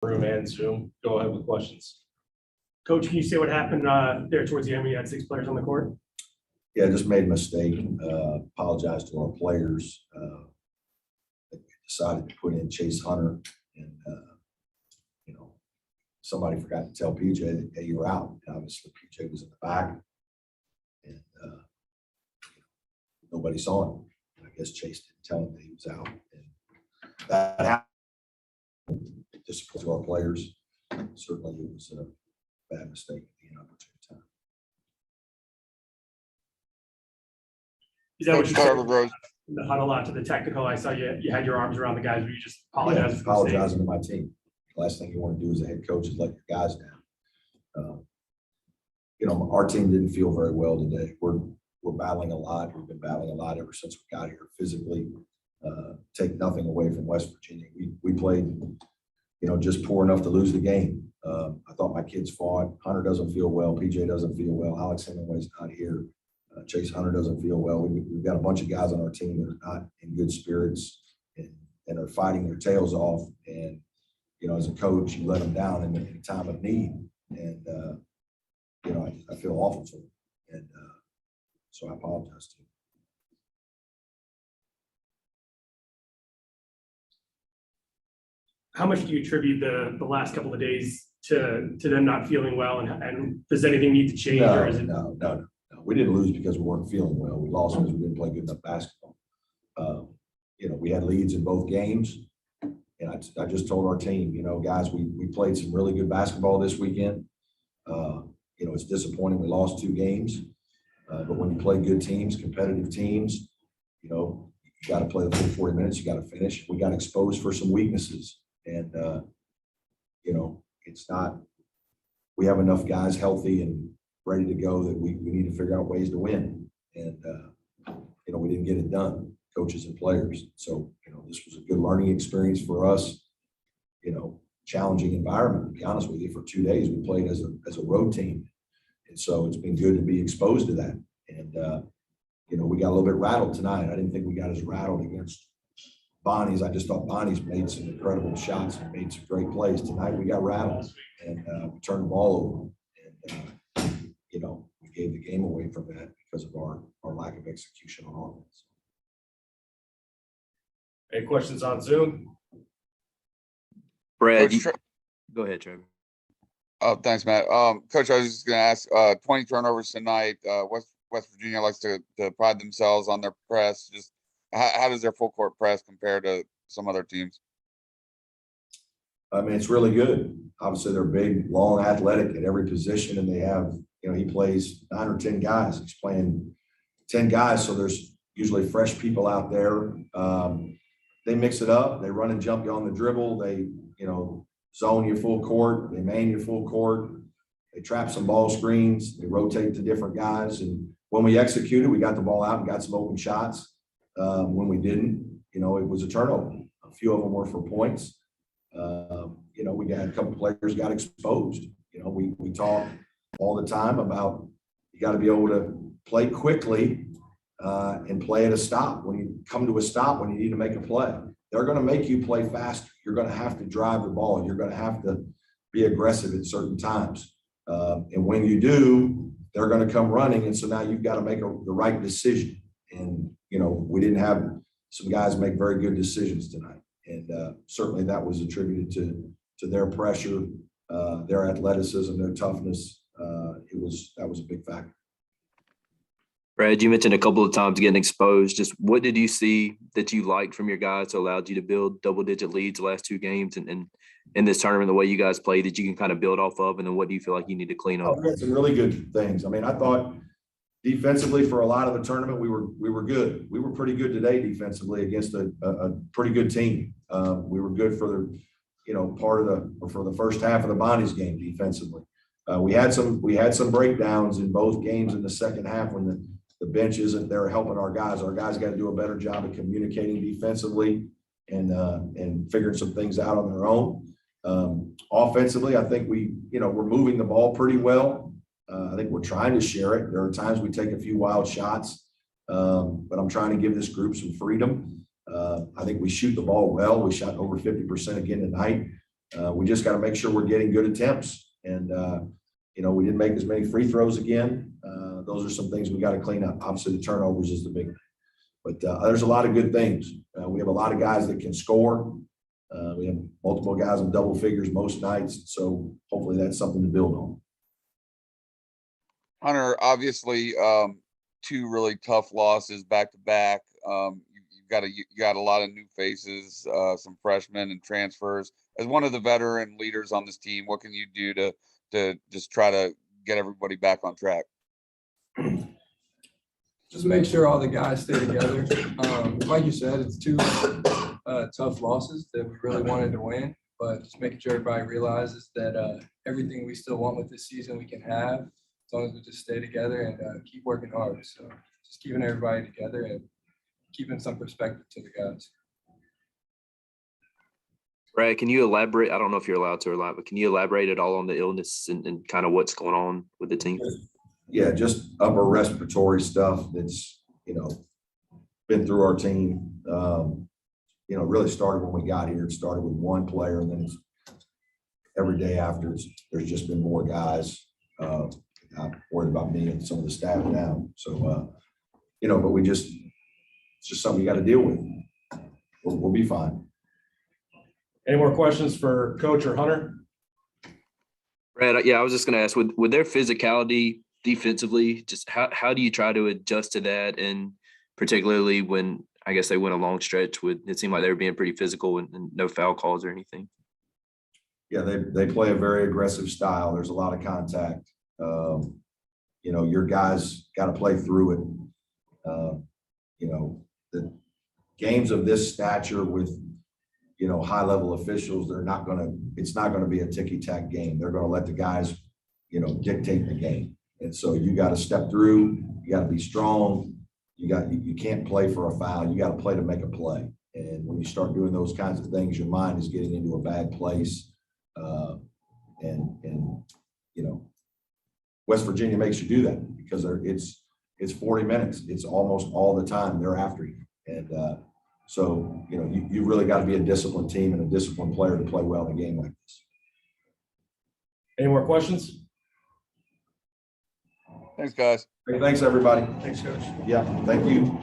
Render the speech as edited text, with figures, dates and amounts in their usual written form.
room and Zoom. Go ahead with questions. Coach, can you say what happened there towards the end when you had 6 players on the court? Yeah, just made a mistake. Apologize to our players. Decided to put in Chase Hunter, and somebody forgot to tell PJ that, hey, you were out. And obviously, PJ was in the back, and nobody saw him. I guess Chase didn't tell him that he was out, and that happened. Disappointed to our players. Certainly, it was a bad mistake at the inopportune time. Is that what you said? The huddle out to the technical, I saw you had your arms around the guys. Were you just apologizing? Yeah, apologizing to my team. The last thing you want to do as a head coach is let your guys down. Our team didn't feel very well today. We're battling a lot. We've been battling a lot ever since we got here physically. Take nothing away from West Virginia. We played, just poor enough to lose the game. I thought my kids fought. Hunter doesn't feel well. PJ doesn't feel well. Alex Hemingway's not here. Chase Hunter doesn't feel well. We've got a bunch of guys on our team that are not in good spirits and are fighting their tails off. And, as a coach, you let them down in a time of need. And, I feel awful for them. And so I apologize to them. How much do you attribute the last couple of days to them not feeling well? And does anything need to change? No. We didn't lose because we weren't feeling well. We lost because we didn't play good enough basketball. We had leads in both games. And I just told our team, guys, we played some really good basketball this weekend. It's disappointing we lost 2 games. But when you play good teams, competitive teams, you got to play the full 40 minutes. You got to finish. We got exposed for some weaknesses. And, it's not – we have enough guys healthy and ready to go that we need to figure out ways to win. And, we didn't get it done, coaches and players. So, this was a good learning experience for us, challenging environment. To be honest with you, for 2 days, we played as a road team. And so it's been good to be exposed to that. And, we got a little bit rattled tonight. I didn't think we got as rattled against Bonnie's. I just thought Bonnie's made some incredible shots and made some great plays. Tonight we got rattled and we turned the ball over. And, we gave the game away from that because of our lack of execution on offense. Any questions on Zoom? Brad, go ahead, Trevor. Oh, thanks, Matt. Coach, I was just going to ask, 20 turnovers tonight. West Virginia likes to pride themselves on their press. Just how does their full court press compare to some other teams? I mean, it's really good. Obviously, they're big, long, athletic at every position, and they have, he plays 9 or 10 guys. He's playing 10 guys, so there's usually fresh people out there. They mix it up. They run and jump you on the dribble. They, zone you full court. They man you full court. They trap some ball screens. They rotate to different guys. And when we executed, we got the ball out and got some open shots. When we didn't, it was a turnover. A few of them were for points. We got a couple players got exposed. We talk all the time about you got to be able to play quickly and play at a stop. When you come to a stop, when you need to make a play, they're going to make you play faster. You're going to have to drive the ball. You're going to have to be aggressive at certain times. And when you do, they're going to come running. And so now you've got to make the right decision. And, we didn't have some guys make very good decisions tonight. And certainly that was attributed to their pressure, their athleticism, their toughness. That was a big factor. Brad, you mentioned a couple of times getting exposed. Just what did you see that you liked from your guys that allowed you to build double-digit leads the last 2 games and in this tournament, the way you guys played, that you can kind of build off of? And then what do you feel like you need to clean up? We had some really good things. I mean, I thought defensively for a lot of the tournament, we were good. We were pretty good today defensively against a pretty good team. We were good for the first half of the Bonnie's game defensively. We had some breakdowns in both games in the second half when the bench isn't there helping our guys. Our guys got to do a better job of communicating defensively and figuring some things out on their own. Offensively, I think we're moving the ball pretty well. I think we're trying to share it. There are times we take a few wild shots, but I'm trying to give this group some freedom. I think we shoot the ball well. We shot over 50% again tonight. We just got to make sure we're getting good attempts. And, we didn't make as many free throws again. Those are some things we got to clean up. Obviously, the turnovers is the big, but there's a lot of good things. We have a lot of guys that can score. We have multiple guys in double figures most nights. So hopefully that's something to build on. Hunter, obviously, two really tough losses back to back. You got a lot of new faces, some freshmen and transfers. As one of the veteran leaders on this team, what can you do to just try to get everybody back on track? Just make sure all the guys stay together. Like you said, it's two tough losses that we really wanted to win, but just making sure everybody realizes that everything we still want with this season we can have, as long as we just stay together and keep working hard. So just keeping everybody together and keeping some perspective to the guys. Brad, can you elaborate? I don't know if you're allowed to or not, but can you elaborate at all on the illness and kind of what's going on with the team? Yeah, just upper respiratory stuff that's, been through our team. Really started when we got here. It started with one player, and then it's every day after there's just been more guys. I'm worried about me and some of the staff now. So, but it's just something you got to deal with. We'll be fine. Any more questions for Coach or Hunter? Brad, yeah, I was just going to ask, with their physicality defensively, just how do you try to adjust to that? And particularly when I guess they went a long stretch with, it seemed like they were being pretty physical and no foul calls or anything. Yeah, they play a very aggressive style. There's a lot of contact. Your guys got to play through it. The games of this stature with, high level officials, it's not going to be a ticky-tack game. They're going to let the guys, dictate the game. And so you got to step through, you got to be strong. You can't play for a foul. You got to play to make a play. And when you start doing those kinds of things, your mind is getting into a bad place. West Virginia makes you do that because it's 40 minutes. It's almost all the time they're after you. And so, you really got to be a disciplined team and a disciplined player to play well in a game like this. Any more questions? Thanks, guys. Hey, thanks, everybody. Thanks, Coach. Yeah, thank you.